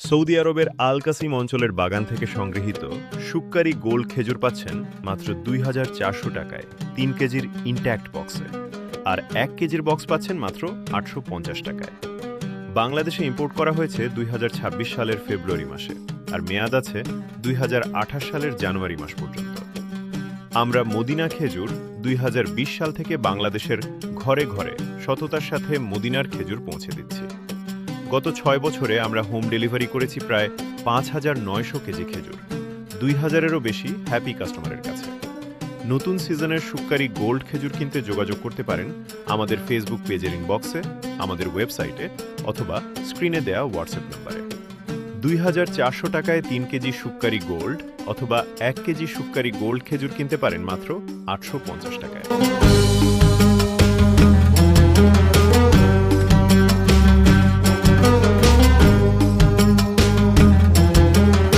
Saudi আরবের আল কাসিম অঞ্চলের বাগান থেকে সংগৃহীত শুক্কারি গোল্ড খেজুর পাচ্ছেন মাত্র ২,৪০০ টাকায় ৩ কেজির ইনট্যাক্ট বক্সে, আর ১ কেজির বক্স পাচ্ছেন মাত্র ৮৫০ টাকায়। বাংলাদেশে ইম্পোর্ট করা হয়েছে ২০২৬ সালের ফেব্রুয়ারি মাসে, আর মেয়াদ আছে ২০২৮ সালের জানুয়ারি মাস পর্যন্ত। আমরা মদিনা খেজুর ২০২০ সাল থেকে বাংলাদেশের ঘরে ঘরে সততার সাথে মদিনার খেজুর পৌঁছে দিচ্ছি। গত ৬ বছরে আমরা হোম ডেলিভারি করেছি প্রায় ৫,৯০০ কেজি খেজুর, ২,০০০-এরও বেশি হ্যাপি কাস্টমারের কাছে। নতুন সিজনের শুক্কারি গোল্ড খেজুর কিনতে যোগাযোগ করতে পারেন আমাদের ফেসবুক পেজের ইনবক্সে, আমাদের ওয়েবসাইটে অথবা স্ক্রিনে দেয়া হোয়াটসঅ্যাপ নম্বরে। ২,৪০০ টাকায় ৩ কেজি শুক্কারি গোল্ড অথবা ১ কেজি শুক্কারি গোল্ড খেজুর কিনতে পারেন মাত্র ৮৫০ টাকায়।